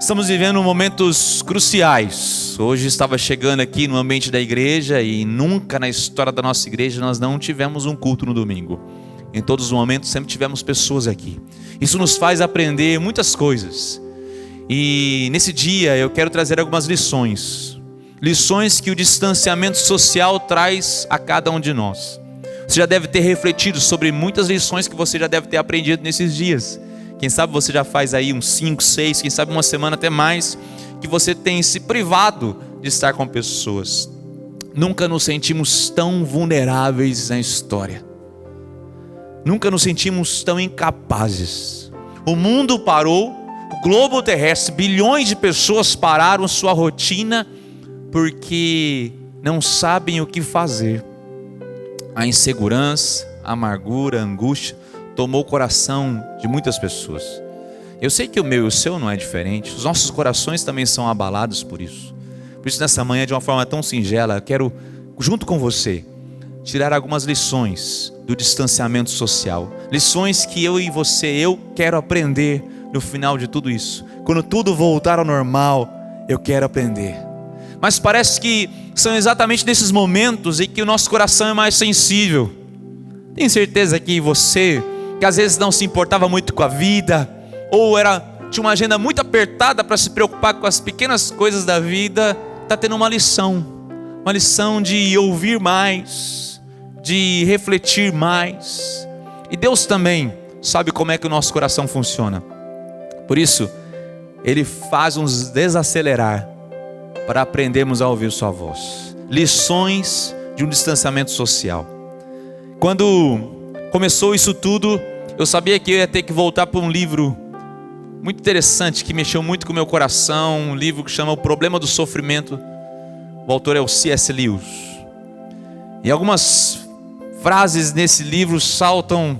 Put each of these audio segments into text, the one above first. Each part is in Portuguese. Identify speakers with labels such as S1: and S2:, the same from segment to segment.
S1: Estamos vivendo momentos cruciais. Hoje estava chegando aqui no ambiente da igreja e nunca na história da nossa igreja nós não tivemos um culto no domingo. Em todos os momentos sempre tivemos pessoas aqui. Isso nos faz aprender muitas coisas. E nesse dia eu quero trazer algumas lições. Lições que o distanciamento social traz a cada um de nós. Você já deve ter refletido sobre muitas lições que você já deve ter aprendido nesses dias. Quem sabe você já faz aí uns 5, 6, quem sabe uma semana até mais, que você tem se privado de estar com pessoas. Nunca nos sentimos tão vulneráveis na história. Nunca nos sentimos tão incapazes. O mundo parou, o globo terrestre, bilhões de pessoas pararam sua rotina porque não sabem o que fazer. A insegurança, a amargura, a angústia tomou o coração de muitas pessoas. Eu sei que o meu e o seu não é diferente. Os nossos corações também são abalados por isso. Por isso nessa manhã, de uma forma tão singela, eu quero, junto com você, tirar algumas lições do distanciamento social. Lições que eu quero aprender no final de tudo isso. Quando tudo voltar ao normal, eu quero aprender. Mas parece que são exatamente nesses momentos em que o nosso coração é mais sensível. Tenho certeza que você, que às vezes não se importava muito com a vida, ou tinha uma agenda muito apertada para se preocupar com as pequenas coisas da vida, está tendo uma lição de ouvir mais, de refletir mais. E Deus também sabe como é que o nosso coração funciona. Por isso, Ele faz nos desacelerar para aprendermos a ouvir sua voz. Lições de um distanciamento social. Quando começou isso tudo, eu sabia que eu ia ter que voltar para um livro muito interessante, que mexeu muito com o meu coração, um livro que chama O Problema do Sofrimento. O autor é o C.S. Lewis. E algumas frases nesse livro saltam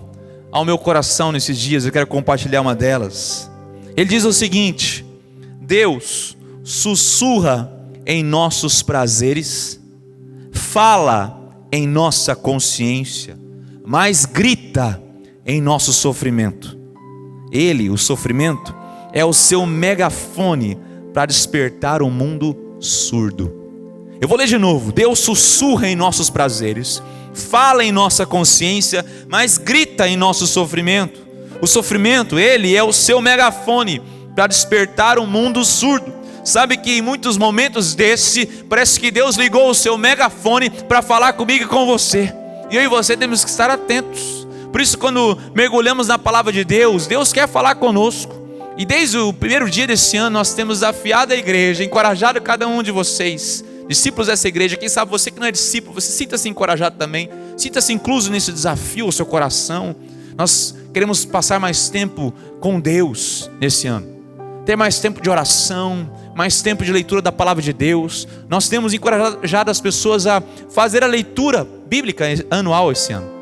S1: ao meu coração nesses dias, eu quero compartilhar uma delas. Ele diz o seguinte: Deus sussurra em nossos prazeres, fala em nossa consciência, mas grita em nosso sofrimento. Ele, o sofrimento, é o seu megafone para despertar um mundo surdo. Eu vou ler de novo. Deus sussurra em nossos prazeres, fala em nossa consciência, mas grita em nosso sofrimento. O sofrimento, ele é o seu megafone para despertar um mundo surdo. Sabe que em muitos momentos parece que Deus ligou o seu megafone para falar comigo e com você. E eu e você temos que estar atentos. Por isso, quando mergulhamos na palavra de Deus, Deus quer falar conosco. E desde o primeiro dia desse ano, nós temos desafiado a igreja, encorajado cada um de vocês, discípulos dessa igreja. Quem sabe você que não é discípulo, você sinta-se encorajado também, sinta-se incluso nesse desafio, o seu coração. Nós queremos passar mais tempo com Deus nesse ano, ter mais tempo de oração, mais tempo de leitura da palavra de Deus. Nós temos encorajado as pessoas a fazer a leitura bíblica anual esse ano.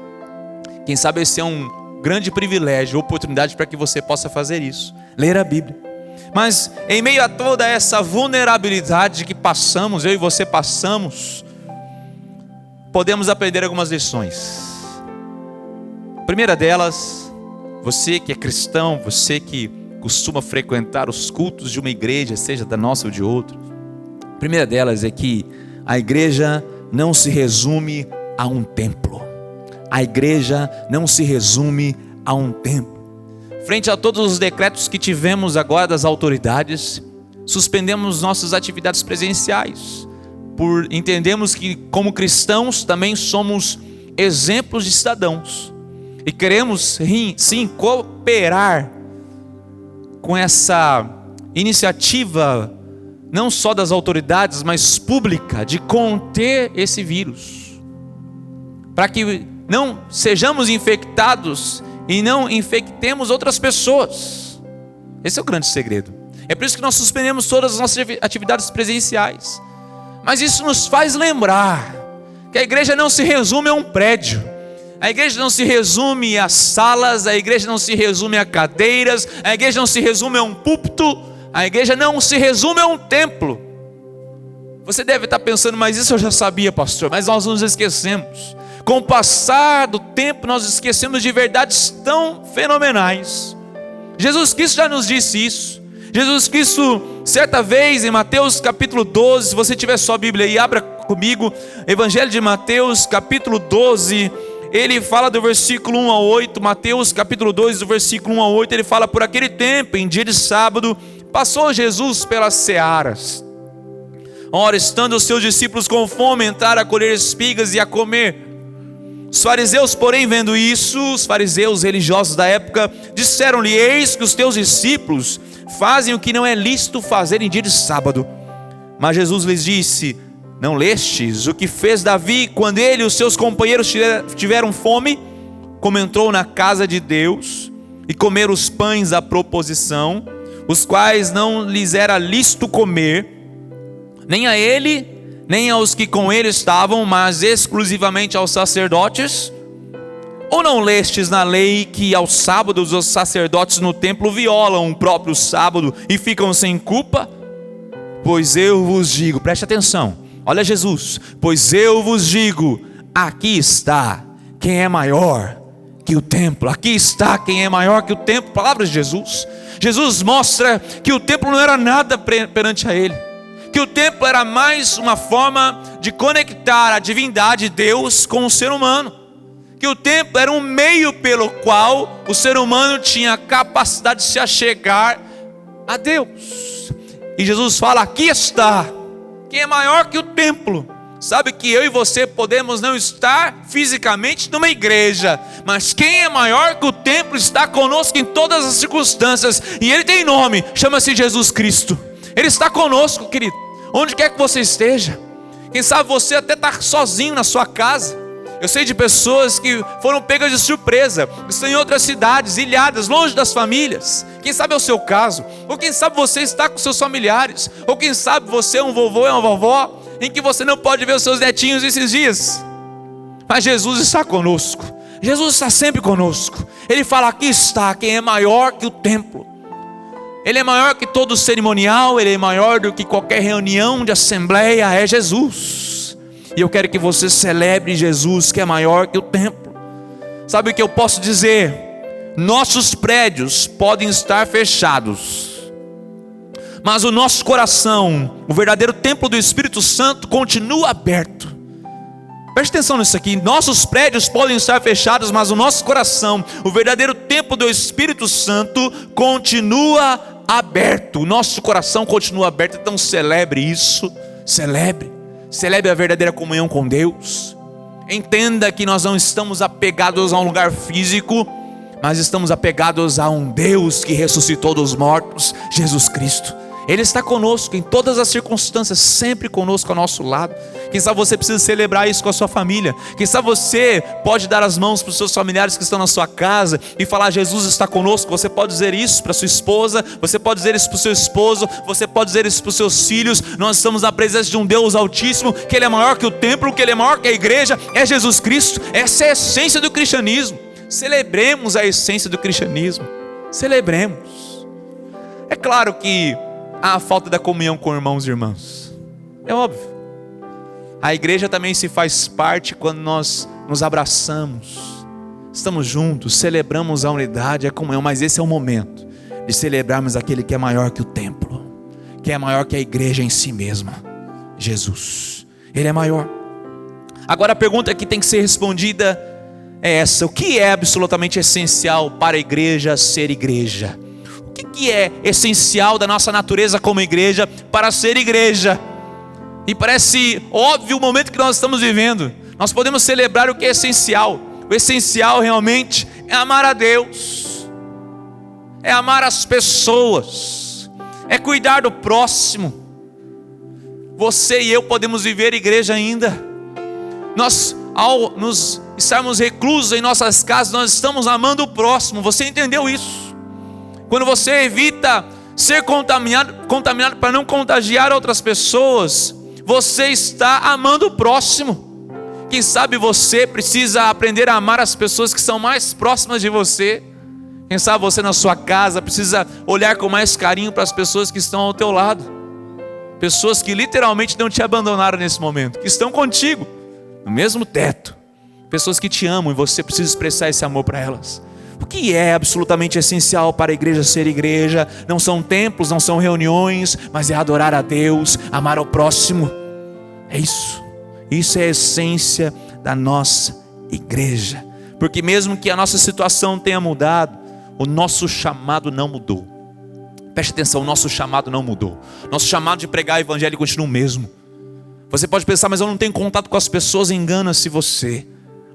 S1: Quem sabe esse é um grande privilégio, oportunidade para que você possa fazer isso, ler a Bíblia. Mas em meio a toda essa vulnerabilidade que passamos, eu e você passamos, podemos aprender algumas lições. A primeira delas, você que é cristão, você que costuma frequentar os cultos de uma igreja, seja da nossa ou de outra. A primeira delas é que a igreja não se resume a um templo. A igreja não se resume a um templo. Frente a todos os decretos que tivemos agora das autoridades, suspendemos nossas atividades presenciais, por entendermos que como cristãos também somos exemplos de cidadãos. E queremos sim cooperar com essa iniciativa, não só das autoridades, mas pública, de conter esse vírus, para que não sejamos infectados e não infectemos outras pessoas. Esse é o grande segredo. É por isso que nós suspendemos todas as nossas atividades presenciais. Mas isso nos faz lembrar que a igreja não se resume a um prédio. A igreja não se resume a salas, a igreja não se resume a cadeiras, a igreja não se resume a um púlpito, a igreja não se resume a um templo. Você deve estar pensando, mas isso eu já sabia, pastor, mas nós nos esquecemos. Com o passar do tempo, nós esquecemos de verdades tão fenomenais. Jesus Cristo já nos disse isso. Jesus Cristo, certa vez em Mateus capítulo 12, se você tiver sua Bíblia aí, abra comigo, Evangelho de Mateus capítulo 12, ele fala do versículo 1 a 8, Mateus capítulo 2, do versículo 1 a 8, ele fala: por aquele tempo, em dia de sábado, passou Jesus pelas searas. Ora, estando os seus discípulos com fome, entraram a colher espigas e a comer. Os fariseus, porém, vendo isso, os fariseus religiosos da época, disseram-lhe: eis que os teus discípulos fazem o que não é lícito fazer em dia de sábado. Mas Jesus lhes disse: não lestes o que fez Davi quando ele e os seus companheiros tiveram fome, como entrou na casa de Deus e comeram os pães da proposição, os quais não lhes era lícito comer, nem a ele, nem aos que com ele estavam, mas exclusivamente aos sacerdotes? Ou não lestes na lei que aos sábados os sacerdotes no templo violam o próprio sábado e ficam sem culpa? Pois eu vos digo, preste atenção, olha Jesus, pois eu vos digo, aqui está quem é maior que o templo, aqui está quem é maior que o templo. Palavras de Jesus. Jesus mostra que o templo não era nada perante a ele, que o templo era mais uma forma de conectar a divindade de Deus com o ser humano, que o templo era um meio pelo qual o ser humano tinha a capacidade de se achegar a Deus. E Jesus fala: aqui está quem é maior que o templo. Sabe que eu e você podemos não estar fisicamente numa igreja, mas quem é maior que o templo está conosco em todas as circunstâncias, e ele tem nome, chama-se Jesus Cristo. Ele está conosco, querido, onde quer que você esteja. Quem sabe você até está sozinho na sua casa. Eu sei de pessoas que foram pegas de surpresa, estão em outras cidades, ilhadas, longe das famílias. Quem sabe é o seu caso, ou quem sabe você está com seus familiares, ou quem sabe você é um vovô e uma vovó, em que você não pode ver os seus netinhos esses dias. Mas Jesus está conosco, Jesus está sempre conosco. Ele fala: aqui está quem é maior que o templo. Ele é maior que todo cerimonial, ele é maior do que qualquer reunião de assembleia, é Jesus. E eu quero que você celebre Jesus, que é maior que o templo. Sabe o que eu posso dizer? Nossos prédios podem estar fechados, mas o nosso coração, o verdadeiro templo do Espírito Santo, continua aberto. Preste atenção nisso aqui. Nossos prédios podem estar fechados, mas o nosso coração, o verdadeiro templo do Espírito Santo, continua aberto. O nosso coração continua aberto. Então celebre isso. Celebre a verdadeira comunhão com Deus. Entenda que nós não estamos apegados a um lugar físico, mas estamos apegados a um Deus que ressuscitou dos mortos, Jesus Cristo. Ele está conosco em todas as circunstâncias, sempre conosco ao nosso lado. Quem sabe você precisa celebrar isso com a sua família. Quem sabe você pode dar as mãos para os seus familiares que estão na sua casa e falar: Jesus está conosco. Você pode dizer isso para sua esposa, você pode dizer isso para o seu esposo, você pode dizer isso para os seus filhos. Nós estamos na presença de um Deus Altíssimo, que Ele é maior que o templo, que Ele é maior que a igreja, é Jesus Cristo. Essa é a essência do cristianismo. Celebremos a essência do cristianismo. Celebremos. É claro que há a falta da comunhão com irmãos e irmãs, é óbvio. A igreja também se faz parte quando nós nos abraçamos, estamos juntos, celebramos a unidade, a comunhão. Mas esse é o momento de celebrarmos aquele que é maior que o templo, que é maior que a igreja em si mesma, Jesus. Ele é maior. Agora a pergunta que tem que ser respondida é essa: o que é absolutamente essencial para a igreja ser igreja? O que é essencial da nossa natureza como igreja para ser igreja? E parece óbvio o momento que nós estamos vivendo. Nós podemos celebrar o que é essencial. O essencial realmente é amar a Deus, é amar as pessoas, é cuidar do próximo. Você e eu podemos viver igreja ainda. Nós, ao nos estarmos reclusos em nossas casas, nós estamos amando o próximo. Você entendeu isso? Quando você evita ser contaminado para não contagiar outras pessoas, você está amando o próximo. Quem sabe você precisa aprender a amar as pessoas que são mais próximas de você. Quem sabe você na sua casa precisa olhar com mais carinho para as pessoas que estão ao teu lado. Pessoas que literalmente não te abandonaram nesse momento, que estão contigo, no mesmo teto. Pessoas que te amam e você precisa expressar esse amor para elas. O que é absolutamente essencial para a igreja ser igreja? Não são templos, não são reuniões, mas é adorar a Deus, amar ao próximo. É isso. Isso é a essência da nossa igreja. Porque mesmo que a nossa situação tenha mudado, o nosso chamado não mudou. Preste atenção, o nosso chamado não mudou. Nosso chamado de pregar o evangelho continua o mesmo. Você pode pensar, mas eu não tenho contato com as pessoas. Engana-se você.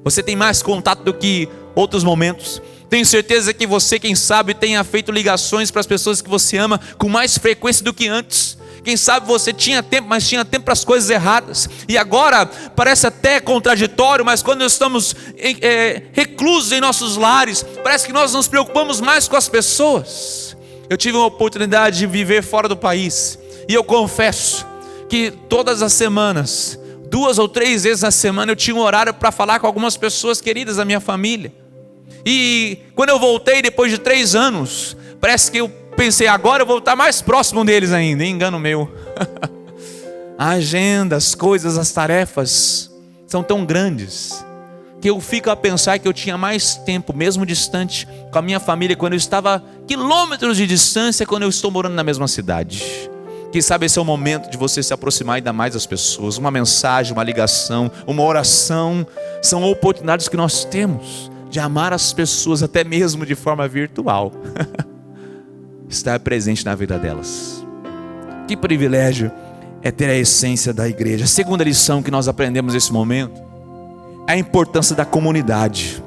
S1: Você tem mais contato do que outros momentos. Tenho certeza que você, quem sabe, tenha feito ligações para as pessoas que você ama com mais frequência do que antes. Quem sabe você tinha tempo, mas tinha tempo para as coisas erradas. E agora parece até contraditório, mas quando estamos reclusos em nossos lares, parece que nós nos preocupamos mais com as pessoas. Eu tive uma oportunidade de viver fora do país, e eu confesso que todas as semanas, 2 ou 3 vezes na semana, eu tinha um horário para falar com algumas pessoas queridas da minha família. E quando eu voltei depois de 3 anos, parece que eu pensei, agora eu vou estar mais próximo deles ainda. Engano meu. A agenda, as coisas, as tarefas são tão grandes que eu fico a pensar que eu tinha mais tempo, mesmo distante, com a minha família, quando eu estava quilômetros de distância, quando eu estou morando na mesma cidade. Quem sabe esse é o momento de você se aproximar ainda mais das pessoas. Uma mensagem, uma ligação, uma oração, são oportunidades que nós temos de amar as pessoas, até mesmo de forma virtual. Estar presente na vida delas. Que privilégio é ter a essência da igreja. A segunda lição que nós aprendemos nesse momento é a importância da comunidade.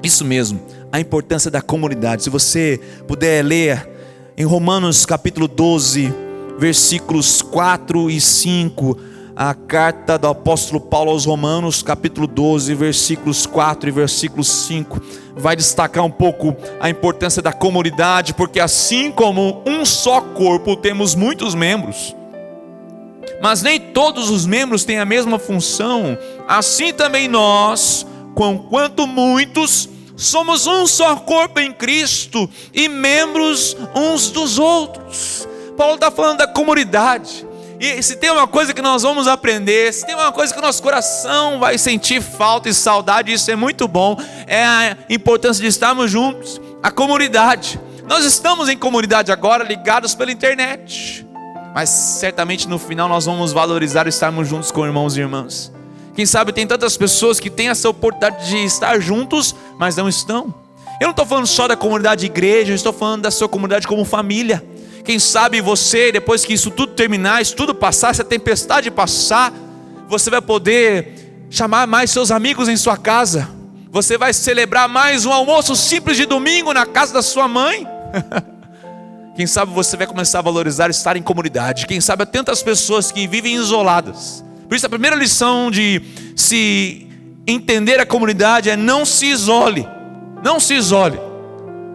S1: Isso mesmo, a importância da comunidade. Se você puder ler em Romanos capítulo 12, versículos 4 e 5, a carta do apóstolo Paulo aos Romanos, capítulo 12, versículos 4 e versículos 5, vai destacar um pouco a importância da comunidade, porque assim como um só corpo temos muitos membros, mas nem todos os membros têm a mesma função, assim também nós, conquanto muitos, somos um só corpo em Cristo e membros uns dos outros. Paulo está falando da comunidade. E se tem uma coisa que nós vamos aprender, se tem uma coisa que o nosso coração vai sentir falta e saudade, isso é muito bom, é a importância de estarmos juntos, a comunidade. Nós estamos em comunidade agora, ligados pela internet, mas certamente no final nós vamos valorizar estarmos juntos com irmãos e irmãs. Quem sabe tem tantas pessoas que têm essa oportunidade de estar juntos, mas não estão. Eu não estou falando só da comunidade de igreja, eu estou falando da sua comunidade como família. Quem sabe você, depois que isso tudo terminar, isso tudo passar, essa tempestade passar, você vai poder chamar mais seus amigos em sua casa. Você vai celebrar mais um almoço simples de domingo na casa da sua mãe. Quem sabe você vai começar a valorizar estar em comunidade. Quem sabe há tantas pessoas que vivem isoladas. Por isso a primeira lição de se entender a comunidade é: não se isole. Não se isole.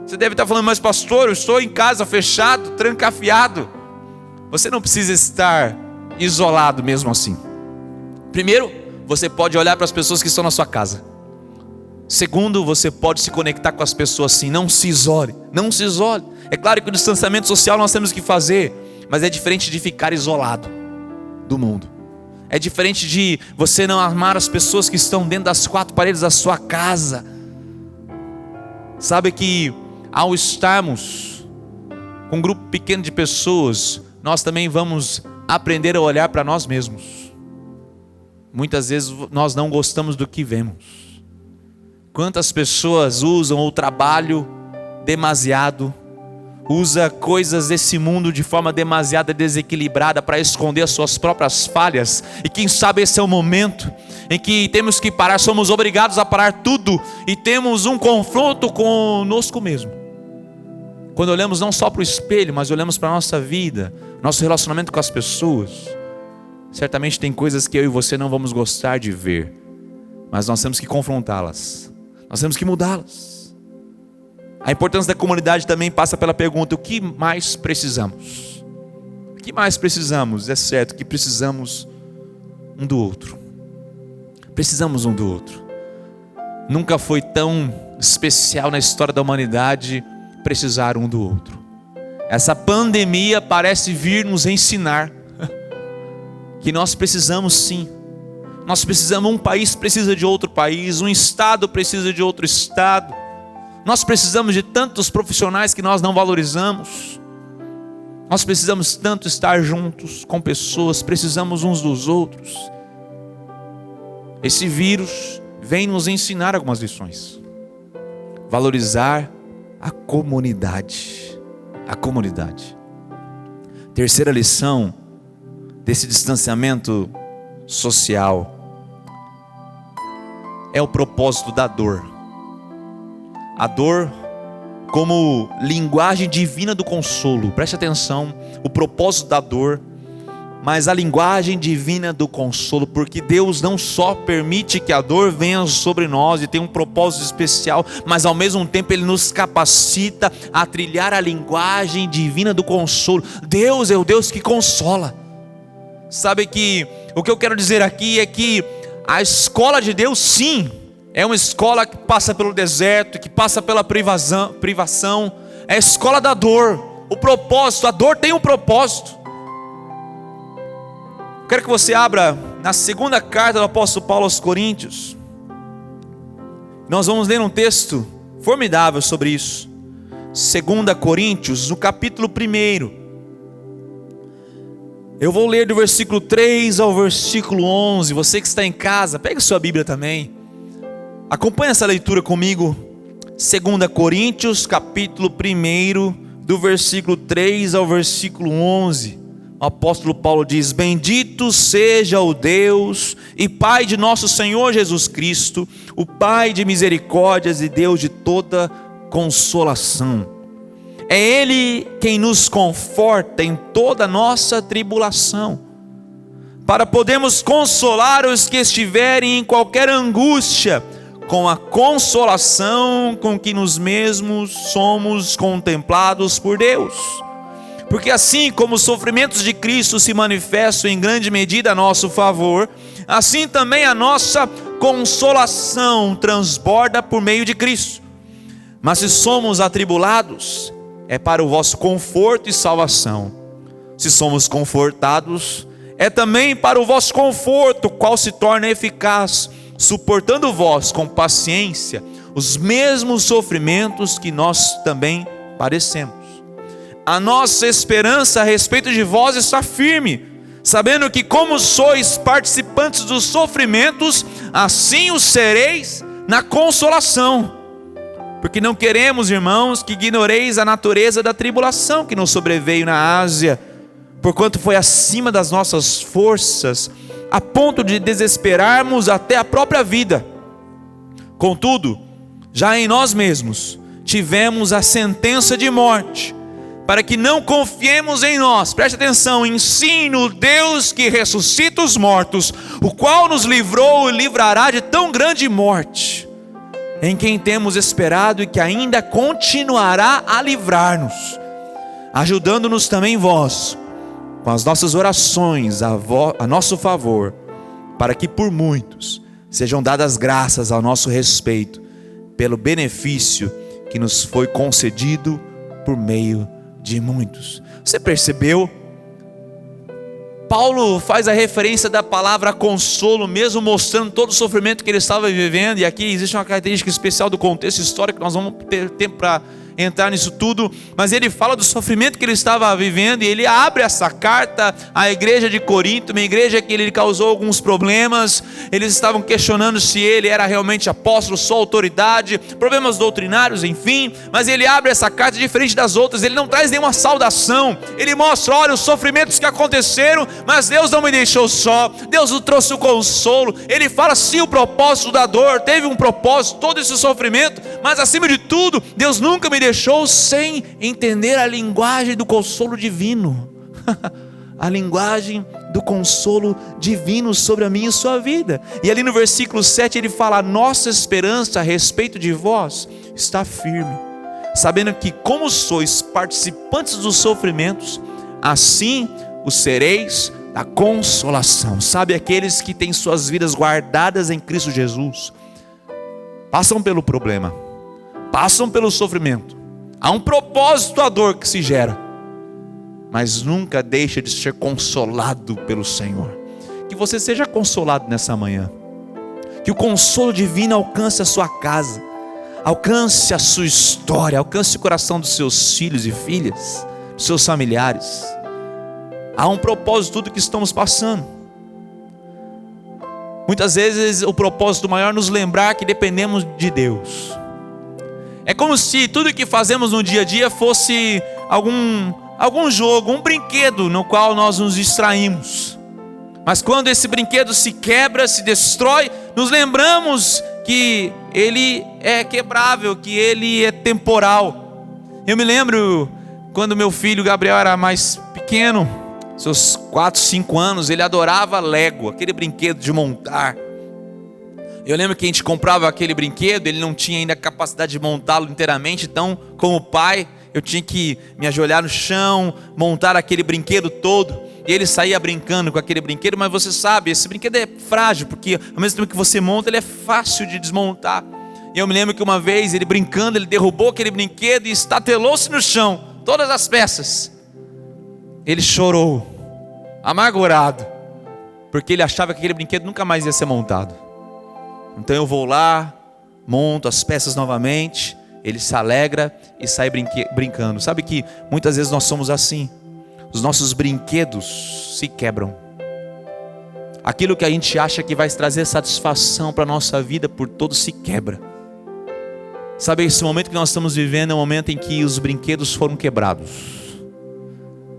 S1: Você deve estar falando, mas pastor, eu estou em casa fechado, trancafiado. Você não precisa estar isolado mesmo assim. Primeiro, você pode olhar para as pessoas que estão na sua casa. Segundo, você pode se conectar com as pessoas assim. Não se isole, não se isole. É claro que o distanciamento social nós temos que fazer, mas é diferente de ficar isolado do mundo. É diferente de você não amar as pessoas que estão dentro das 4 paredes da sua casa. Sabe que ao estarmos com um grupo pequeno de pessoas, nós também vamos aprender a olhar para nós mesmos. Muitas vezes nós não gostamos do que vemos. Quantas pessoas usam o trabalho demasiado, usa coisas desse mundo de forma demasiado desequilibrada para esconder as suas próprias falhas. E quem sabe esse é o momento em que temos que parar, somos obrigados a parar tudo e temos um confronto conosco mesmo. Quando olhamos não só para o espelho, mas olhamos para a nossa vida, nosso relacionamento com as pessoas, certamente tem coisas que eu e você não vamos gostar de ver, mas nós temos que confrontá-las, nós temos que mudá-las. A importância da comunidade também passa pela pergunta: o que mais precisamos? O que mais precisamos? É certo que precisamos um do outro. Precisamos um do outro. Nunca foi tão especial na história da humanidade precisar um do outro. Essa pandemia parece vir nos ensinar que nós precisamos sim. Nós precisamos, um país precisa de outro país, um estado precisa de outro estado, Nós precisamos de tantos profissionais que nós não valorizamos. Nós precisamos tanto estar juntos com pessoas, precisamos uns dos outros. Esse vírus vem nos ensinar algumas lições. Valorizar a comunidade. A comunidade. Terceira lição desse distanciamento social é o propósito da dor. A dor como linguagem divina do consolo. Preste atenção, o propósito da dor, mas a linguagem divina do consolo, porque Deus não só permite que a dor venha sobre nós e tem um propósito especial, mas ao mesmo tempo Ele nos capacita a trilhar a linguagem divina do consolo. Deus é o Deus que consola. Sabe que o que eu quero dizer aqui é que a escola de Deus, sim, é uma escola que passa pelo deserto, que passa pela privação. É a escola da dor. O propósito, a dor tem um propósito. Quero que você abra na segunda carta do apóstolo Paulo aos Coríntios. Nós vamos ler um texto formidável sobre isso. 2 Coríntios, no capítulo 1. Eu vou ler do versículo 3 ao versículo 11. Você que está em casa, pega sua Bíblia também. Acompanhe essa leitura comigo. 2 Coríntios, capítulo 1, do versículo 3 ao versículo 11. O apóstolo Paulo diz: Bendito seja o Deus e Pai de nosso Senhor Jesus Cristo, o Pai de misericórdias e Deus de toda consolação. É Ele quem nos conforta em toda a nossa tribulação, para podermos consolar os que estiverem em qualquer angústia, com a consolação com que nós mesmos somos contemplados por Deus. Porque assim como os sofrimentos de Cristo se manifestam em grande medida a nosso favor, assim também a nossa consolação transborda por meio de Cristo. Mas se somos atribulados, é para o vosso conforto e salvação. Se somos confortados, é também para o vosso conforto, qual se torna eficaz, suportando vós com paciência os mesmos sofrimentos que nós também padecemos. A nossa esperança a respeito de vós está firme, sabendo que como sois participantes dos sofrimentos, assim o sereis na consolação. Porque não queremos, irmãos, que ignoreis a natureza da tribulação que nos sobreveio na Ásia, porquanto foi acima das nossas forças, a ponto de desesperarmos até a própria vida. Contudo, já em nós mesmos tivemos a sentença de morte, para que não confiemos em nós, preste atenção, em si no Deus que ressuscita os mortos, o qual nos livrou e livrará de tão grande morte, em quem temos esperado e que ainda continuará a livrar-nos, ajudando-nos também vós, com as nossas orações a nosso favor, para que por muitos sejam dadas graças ao nosso respeito, pelo benefício que nos foi concedido por meio de muitos. Você percebeu? Paulo faz a referência da palavra consolo, mesmo mostrando todo o sofrimento que ele estava vivendo, e aqui existe uma característica especial do contexto histórico, nós vamos ter tempo para entrar nisso tudo, mas ele fala do sofrimento que ele estava vivendo, e ele abre essa carta à igreja de Corinto, uma igreja que ele causou alguns problemas. Eles estavam questionando se ele era realmente apóstolo, só autoridade, problemas doutrinários, enfim, mas ele abre essa carta diferente das outras. Ele não traz nenhuma saudação, ele mostra, olha, os sofrimentos que aconteceram, mas Deus não me deixou só, Deus nos trouxe o consolo. Ele fala sim, o propósito da dor, teve um propósito, todo esse sofrimento, mas acima de tudo, Deus nunca me deixou sem entender a linguagem do consolo divino. A linguagem do consolo divino sobre a minha e sua vida. E ali no versículo 7 ele fala: a nossa esperança a respeito de vós está firme, sabendo que como sois participantes dos sofrimentos, assim o sereis da consolação. Sabe, aqueles que têm suas vidas guardadas em Cristo Jesus, passam pelo problema, passam pelo sofrimento, há um propósito à dor que se gera, mas nunca deixa de ser consolado pelo Senhor. Que você seja consolado nessa manhã, que o consolo divino alcance a sua casa, alcance a sua história, alcance o coração dos seus filhos e filhas, dos seus familiares. Há um propósito em tudo que estamos passando. Muitas vezes o propósito maior é nos lembrar que dependemos de Deus. É como se tudo que fazemos no dia a dia fosse algum jogo, um brinquedo no qual nós nos distraímos. Mas quando esse brinquedo se quebra, se destrói, nos lembramos que ele é quebrável, que ele é temporal. Eu me lembro quando meu filho Gabriel era mais pequeno, seus 4, 5 anos, ele adorava Lego, aquele brinquedo de montar. Eu lembro que a gente comprava aquele brinquedo, ele não tinha ainda a capacidade de montá-lo inteiramente, então, como pai, eu tinha que me ajoelhar no chão, montar aquele brinquedo todo, e ele saía brincando com aquele brinquedo. Mas você sabe, esse brinquedo é frágil, porque ao mesmo tempo que você monta, ele é fácil de desmontar. E eu me lembro que uma vez, ele brincando, ele derrubou aquele brinquedo e estatelou-se no chão, todas as peças. Ele chorou, amargurado, porque ele achava que aquele brinquedo nunca mais ia ser montado. Então eu vou lá, monto as peças novamente, ele se alegra e sai brincando. Sabe que muitas vezes nós somos assim. Os nossos brinquedos se quebram. Aquilo que a gente acha que vai trazer satisfação para a nossa vida, por todo se quebra. Sabe, esse momento que nós estamos vivendo é um momento em que os brinquedos foram quebrados.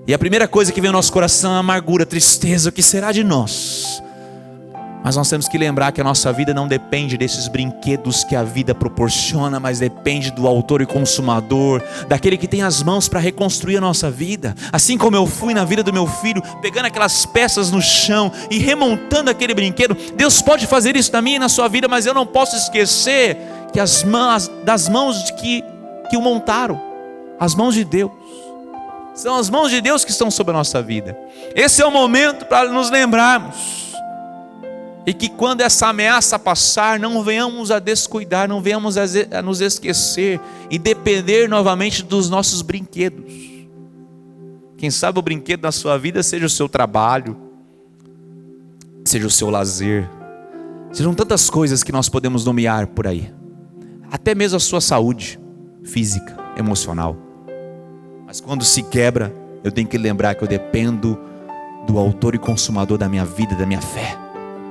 S1: E a primeira coisa que vem ao nosso coração é a amargura, a tristeza, o que será de nós? Mas nós temos que lembrar que a nossa vida não depende desses brinquedos que a vida proporciona, mas depende do autor e consumador, daquele que tem as mãos para reconstruir a nossa vida. Assim como eu fui na vida do meu filho, pegando aquelas peças no chão e remontando aquele brinquedo, Deus pode fazer isso na minha e na sua vida, mas eu não posso esquecer que das mãos que o montaram, as mãos de Deus. São as mãos de Deus que estão sobre a nossa vida. Esse é o momento para nos lembrarmos. E que quando essa ameaça passar, não venhamos a descuidar, não venhamos a nos esquecer e depender novamente dos nossos brinquedos. Quem sabe o brinquedo da sua vida seja o seu trabalho, seja o seu lazer, sejam tantas coisas que nós podemos nomear por aí. Até mesmo a sua saúde física, emocional. Mas quando se quebra, eu tenho que lembrar que eu dependo do autor e consumador da minha vida, da minha fé,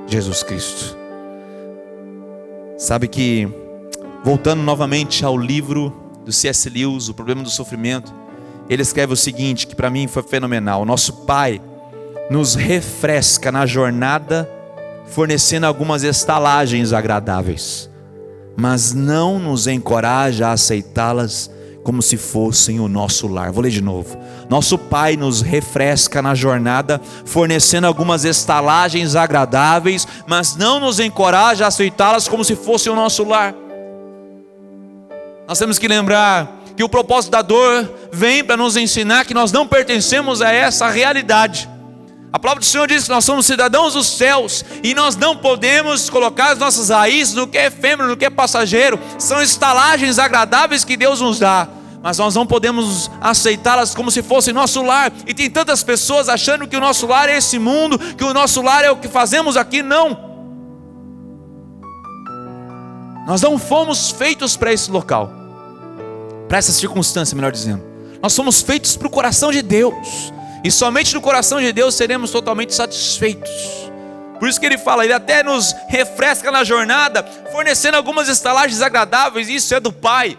S1: Jesus Cristo. Sabe que, voltando novamente ao livro do C.S. Lewis, O Problema do Sofrimento, ele escreve o seguinte, que para mim foi fenomenal: o nosso Pai nos refresca na jornada, fornecendo algumas estalagens agradáveis, mas não nos encoraja a aceitá-las como se fossem o nosso lar. Vou ler de novo. Nosso Pai nos refresca na jornada, fornecendo algumas estalagens agradáveis, mas não nos encoraja a aceitá-las como se fosse o nosso lar. Nós temos que lembrar que o propósito da dor vem para nos ensinar que nós não pertencemos a essa realidade. A palavra do Senhor diz que nós somos cidadãos dos céus e nós não podemos colocar as nossas raízes no que é efêmero, no que é passageiro. São estalagens agradáveis que Deus nos dá, mas nós não podemos aceitá-las como se fosse nosso lar. E tem tantas pessoas achando que o nosso lar é esse mundo, que o nosso lar é o que fazemos aqui. Não. Nós não fomos feitos para esse local, para essa circunstância, melhor dizendo. Nós somos feitos para o coração de Deus. E somente no coração de Deus seremos totalmente satisfeitos. Por isso que ele fala, ele até nos refresca na jornada, fornecendo algumas estalagens agradáveis. Isso é do Pai.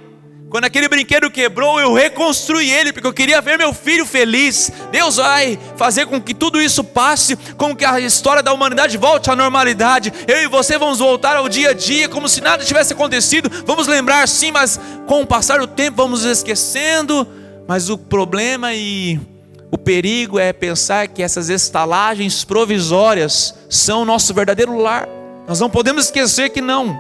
S1: Quando aquele brinquedo quebrou, eu reconstruí ele, porque eu queria ver meu filho feliz. Deus vai fazer com que tudo isso passe, com que a história da humanidade volte à normalidade. Eu e você vamos voltar ao dia a dia, como se nada tivesse acontecido. Vamos lembrar sim, mas com o passar do tempo vamos esquecendo. Mas o problema e o perigo é pensar que essas estalagens provisórias são o nosso verdadeiro lar. Nós não podemos esquecer que não.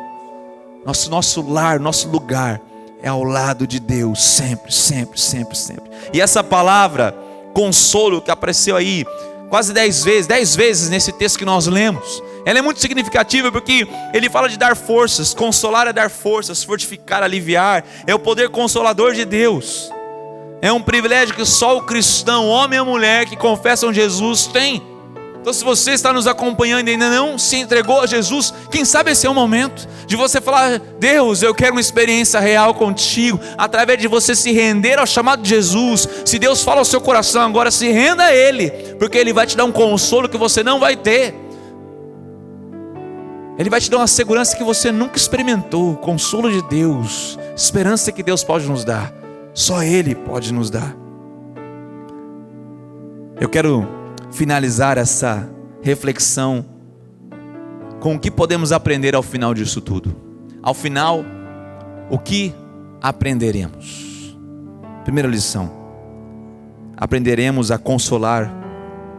S1: Nosso lar, nosso lugar é ao lado de Deus, sempre, sempre, sempre, sempre. E essa palavra, consolo, que apareceu aí quase 10 vezes nesse texto que nós lemos, ela é muito significativa porque ele fala de dar forças. Consolar é dar forças, fortificar, aliviar, é o poder consolador de Deus. É um privilégio que só o cristão, homem ou mulher que confessam Jesus tem. Então, se você está nos acompanhando e ainda não se entregou a Jesus, quem sabe esse é o momento de você falar: Deus, eu quero uma experiência real contigo, através de você se render ao chamado de Jesus. Se Deus fala ao seu coração agora, se renda a Ele, porque Ele vai te dar um consolo que você não vai ter. Ele vai te dar uma segurança que você nunca experimentou, o consolo de Deus, esperança que Deus pode nos dar, só Ele pode nos dar. Eu quero finalizar essa reflexão com o que podemos aprender ao final disso tudo. Ao final, o que aprenderemos? Primeira lição: aprenderemos a consolar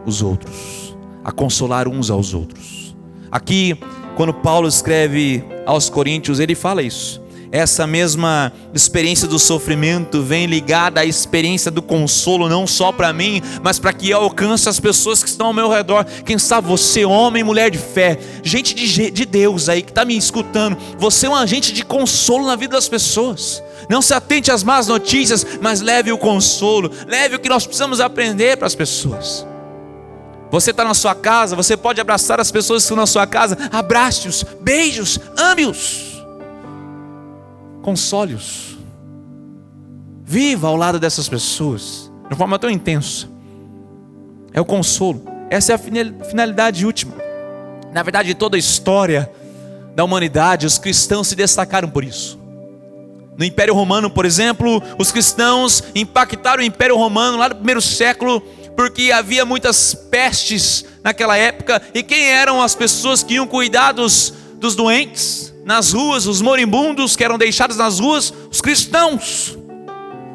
S1: os outros, a consolar uns aos outros. Aqui, quando Paulo escreve aos Coríntios, ele fala isso. Essa mesma experiência do sofrimento vem ligada à experiência do consolo, não só para mim, mas para que eu alcance as pessoas que estão ao meu redor. Quem sabe você, homem e mulher de fé, gente de Deus aí que está me escutando, você é um agente de consolo na vida das pessoas. Não se atente às más notícias, mas leve o consolo, leve o que nós precisamos aprender para as pessoas. Você está na sua casa, você pode abraçar as pessoas que estão na sua casa, abrace-os, beije-os, ame-os, console-os, viva ao lado dessas pessoas, de uma forma tão intensa. É o consolo, essa é a finalidade última. Na verdade, toda a história da humanidade, os cristãos se destacaram por isso. No Império Romano, por exemplo, os cristãos impactaram o Império Romano lá no primeiro século, porque havia muitas pestes naquela época. E quem eram as pessoas que iam cuidar dos doentes nas ruas, os moribundos que eram deixados nas ruas? Os cristãos.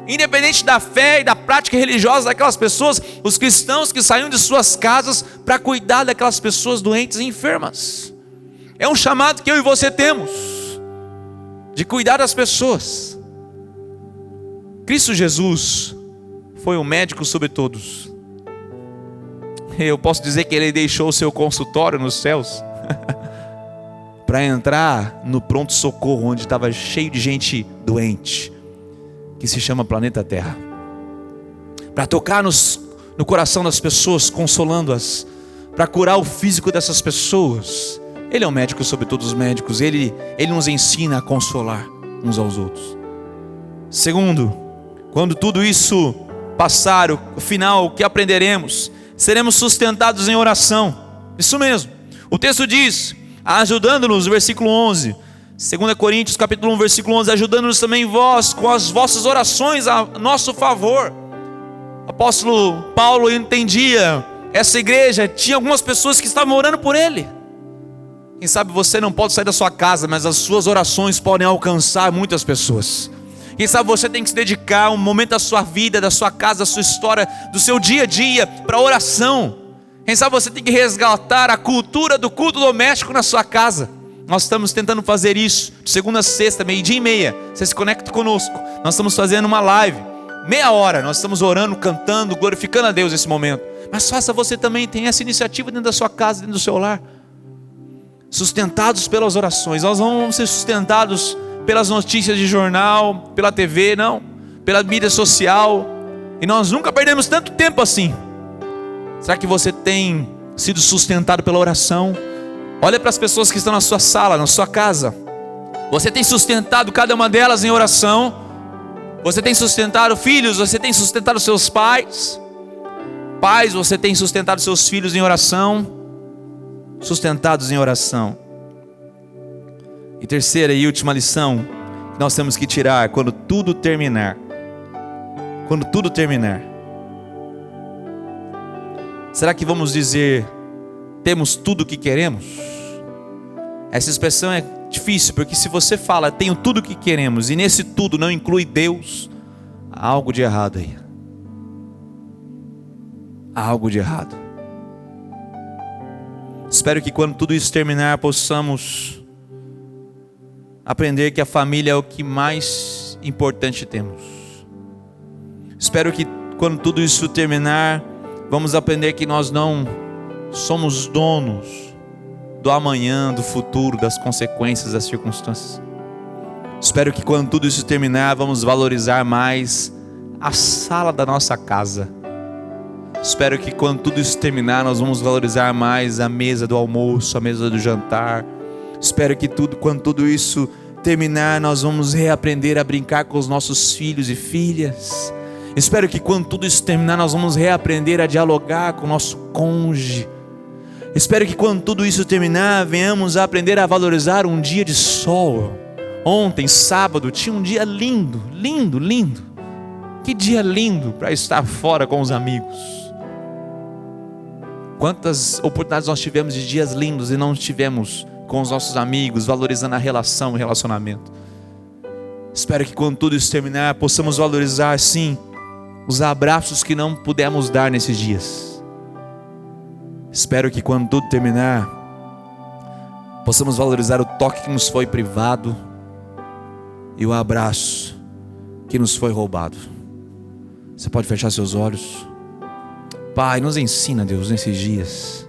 S1: Independente da fé e da prática religiosa daquelas pessoas, os cristãos que saíam de suas casas para cuidar daquelas pessoas doentes e enfermas. É um chamado que eu e você temos, de cuidar das pessoas. Cristo Jesus foi um médico sobre todos. Eu posso dizer que Ele deixou o seu consultório nos céus para entrar no pronto-socorro, onde estava cheio de gente doente, que se chama planeta Terra, para tocar no coração das pessoas, consolando-as, para curar o físico dessas pessoas. Ele é um médico sobre todos os médicos. Ele nos ensina a consolar uns aos outros. Segundo, quando tudo isso passar, o final, o que aprenderemos? Seremos sustentados em oração. Isso mesmo. O texto diz, ajudando-nos, versículo 11, 2 Coríntios capítulo 1, versículo 11, ajudando-nos também vós, com as vossas orações a nosso favor. O apóstolo Paulo entendia, essa igreja tinha algumas pessoas que estavam orando por ele. Quem sabe você não pode sair da sua casa, mas as suas orações podem alcançar muitas pessoas. Quem sabe você tem que se dedicar um momento da sua vida, da sua casa, da sua história, do seu dia a dia para oração. Quem sabe você tem que resgatar a cultura do culto doméstico na sua casa. Nós estamos tentando fazer isso de segunda a sexta, 12:30. Você se conecta conosco. Nós estamos fazendo uma live, meia hora. Nós estamos orando, cantando, glorificando a Deus nesse momento. Mas faça você também, tem essa iniciativa dentro da sua casa, dentro do seu lar. Sustentados pelas orações. Nós não vamos ser sustentados pelas notícias de jornal, pela TV, não, pela mídia social. E nós nunca perdemos tanto tempo assim. Será que você tem sido sustentado pela oração? Olha para as pessoas que estão na sua sala, na sua casa. Você tem sustentado cada uma delas em oração? Você tem sustentado filhos? Você tem sustentado seus pais? Pais, você tem sustentado seus filhos em oração? Sustentados em oração. E terceira e última lição que nós temos que tirar quando tudo terminar. Quando tudo terminar. Será que vamos dizer, temos tudo o que queremos? Essa expressão é difícil, porque se você fala, tenho tudo o que queremos, e nesse tudo não inclui Deus, há algo de errado aí. Há algo de errado. Espero que quando tudo isso terminar, possamos aprender que a família é o que mais importante temos. Espero que quando tudo isso terminar, vamos aprender que nós não somos donos do amanhã, do futuro, das consequências, das circunstâncias. Espero que quando tudo isso terminar, vamos valorizar mais a sala da nossa casa. Espero que quando tudo isso terminar, nós vamos valorizar mais a mesa do almoço, a mesa do jantar. Espero que quando tudo isso terminar, nós vamos reaprender a brincar com os nossos filhos e filhas. Espero que quando tudo isso terminar, nós vamos reaprender a dialogar com o nosso cônjuge. Espero que quando tudo isso terminar, venhamos a aprender a valorizar um dia de sol. Ontem, sábado, tinha um dia lindo, lindo, lindo. Que dia lindo para estar fora com os amigos. Quantas oportunidades nós tivemos de dias lindos e não tivemos com os nossos amigos, valorizando a relação, o relacionamento. Espero que quando tudo isso terminar, possamos valorizar sim os abraços que não pudemos dar nesses dias. Espero que quando tudo terminar, possamos valorizar o toque que nos foi privado e o abraço que nos foi roubado. Você pode fechar seus olhos. Pai, nos ensina, Deus, nesses dias.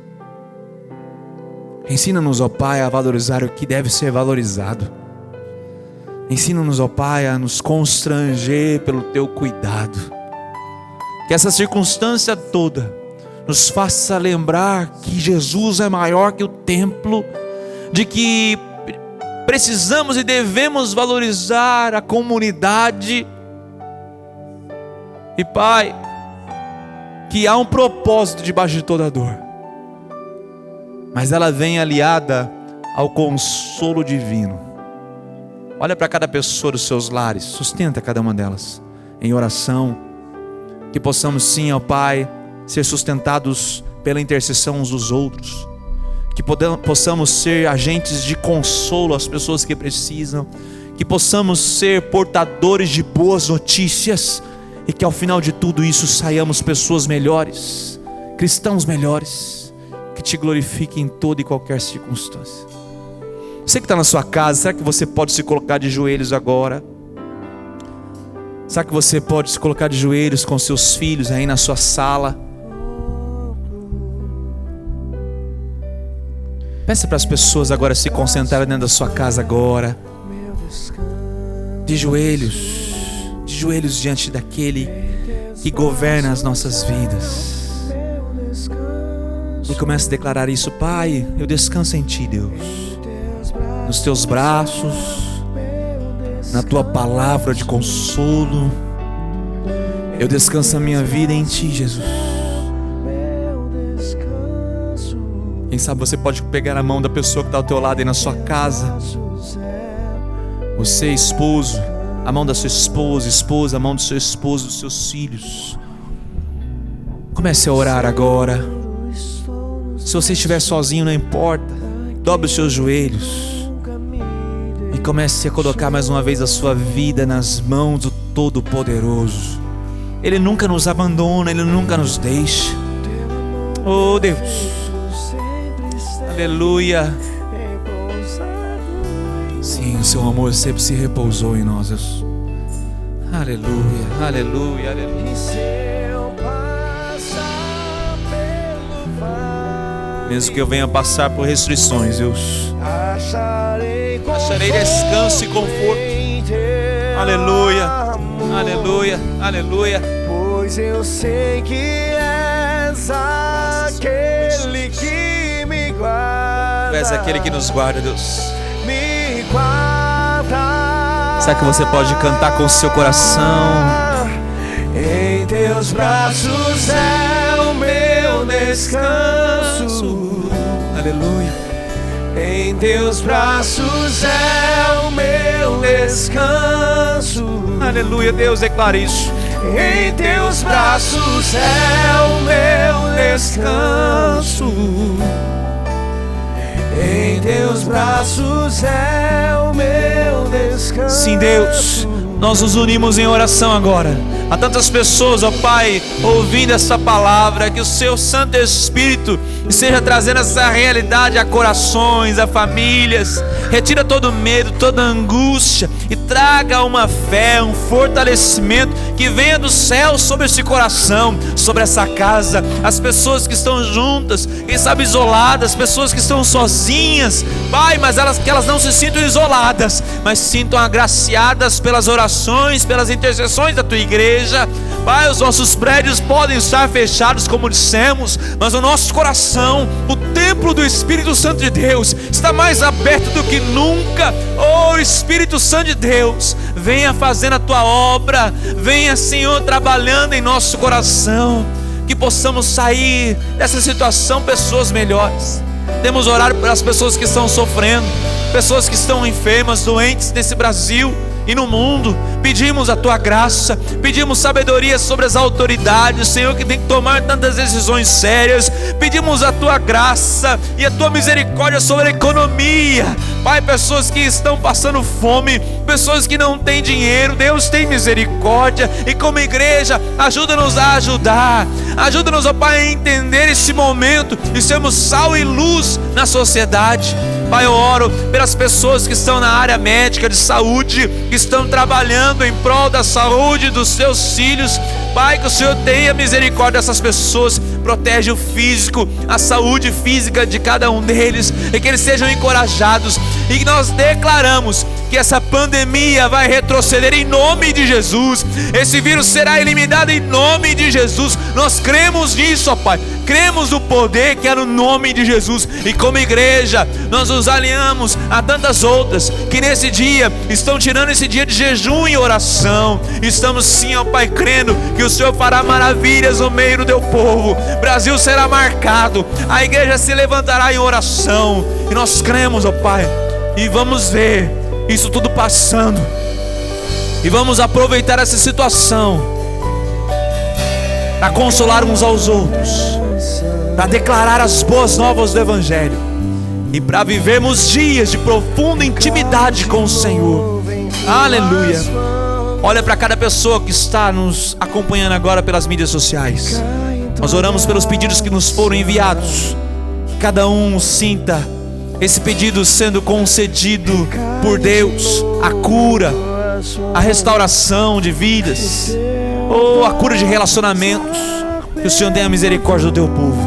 S1: Ensina-nos, ó Pai, a valorizar o que deve ser valorizado. Ensina-nos, ó Pai, a nos constranger pelo Teu cuidado. Que essa circunstância toda nos faça lembrar que Jesus é maior que o templo, de que precisamos e devemos valorizar a comunidade. E Pai, que há um propósito debaixo de toda dor, mas ela vem aliada ao consolo divino. Olha para cada pessoa dos seus lares, sustenta cada uma delas em oração, que possamos sim, ó Pai, ser sustentados pela intercessão uns dos outros, que possamos ser agentes de consolo às pessoas que precisam, que possamos ser portadores de boas notícias, e que ao final de tudo isso saiamos pessoas melhores, cristãos melhores, que Te glorifiquem em toda e qualquer circunstância. Você que está na sua casa, será que você pode se colocar de joelhos agora? Será que você pode se colocar de joelhos com seus filhos aí na sua sala? Peça para as pessoas agora se concentrarem dentro da sua casa agora, de joelhos diante daquele que governa as nossas vidas. E comece a declarar isso: Pai, eu descanso em Ti, Deus, nos Teus braços, na Tua palavra de consolo. Eu descanso a minha vida em Ti, Jesus. Quem sabe você pode pegar a mão da pessoa que está ao teu lado aí na sua casa. Você, esposo, a mão da sua esposa, a mão do seu esposo, dos seus filhos. Comece a orar agora. Se você estiver sozinho, não importa, dobre os seus joelhos e comece a colocar mais uma vez a sua vida nas mãos do Todo-Poderoso. Ele nunca nos abandona, Ele nunca nos deixa. Oh Deus, aleluia. Sim, o Seu amor sempre se repousou em nós, Deus. Aleluia, aleluia, aleluia. Mesmo que eu venha passar por restrições, Deus, acharei descanso e conforto. Aleluia, aleluia, aleluia.
S2: Pois eu sei que és aquele que me guarda.
S1: Tu és aquele que nos guarda, Deus.
S2: Me guarda.
S1: Será que você pode cantar com o seu coração?
S2: Em Teus braços é o meu descanso.
S1: Aleluia.
S2: Em Teus braços é o meu descanso.
S1: Aleluia, Deus, declara isso.
S2: Em Teus braços é o meu descanso. Em Teus braços é o meu descanso.
S1: Sim, Deus, nós nos unimos em oração agora. Há tantas pessoas, ó Pai, ouvindo essa palavra, que o Seu Santo Espírito esteja trazendo essa realidade a corações, a famílias. Retira todo medo, toda angústia e traga uma fé, um fortalecimento que venha do céu sobre esse coração, sobre essa casa. As pessoas que estão juntas, quem sabe isoladas, pessoas que estão sozinhas, Pai, mas que elas não se sintam isoladas, mas se sintam agraciadas pelas orações, pelas intercessões da Tua igreja. Pai, os nossos prédios podem estar fechados, como dissemos, mas o nosso coração, o templo do Espírito Santo de Deus, está mais aberto do que nunca. Oh Espírito Santo de Deus, venha fazendo a tua obra, venha, Senhor, trabalhando em nosso coração, que possamos sair dessa situação pessoas melhores. Temos orado pelas pessoas que estão sofrendo, pessoas que estão enfermas, doentes nesse Brasil e no mundo. Pedimos a tua graça, pedimos sabedoria sobre as autoridades, Senhor, que tem que tomar tantas decisões sérias. Pedimos a tua graça e a tua misericórdia sobre a economia, Pai, pessoas que estão passando fome, pessoas que não têm dinheiro. Deus, tem misericórdia, e como igreja, ajuda-nos a ajudar, ajuda-nos, ó Pai, a entender esse momento e sermos sal e luz na sociedade. Pai, eu oro pelas pessoas que estão na área médica de saúde, que estão trabalhando em prol da saúde dos seus filhos. Pai, que o Senhor tenha misericórdia dessas pessoas, protege o físico, a saúde física de cada um deles, e que eles sejam encorajados. E que nós declaramos que essa pandemia vai retroceder em nome de Jesus. Esse vírus será eliminado em nome de Jesus. Nós cremos nisso, ó Pai. Cremos no poder que é no nome de Jesus. E como igreja, nós nos alinhamos a tantas outras que nesse dia estão tirando esse dia de jejum e oração. Estamos sim, ó Pai, crendo que o Senhor fará maravilhas no meio do teu povo. O Brasil será marcado, a igreja se levantará em oração. E nós cremos, ó Pai, e vamos ver isso tudo passando, e vamos aproveitar essa situação para consolar uns aos outros, para declarar as boas novas do Evangelho, e para vivermos dias de profunda intimidade com o Senhor. Aleluia. Olha para cada pessoa que está nos acompanhando agora pelas mídias sociais. Nós oramos pelos pedidos que nos foram enviados. Cada um sinta esse pedido sendo concedido por Deus, a cura, a restauração de vidas, ou a cura de relacionamentos. Que o Senhor tenha misericórdia do teu povo.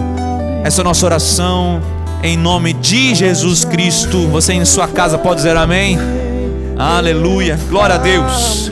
S1: Essa é a nossa oração em nome de Jesus Cristo. Você em sua casa pode dizer amém? Aleluia, glória a Deus.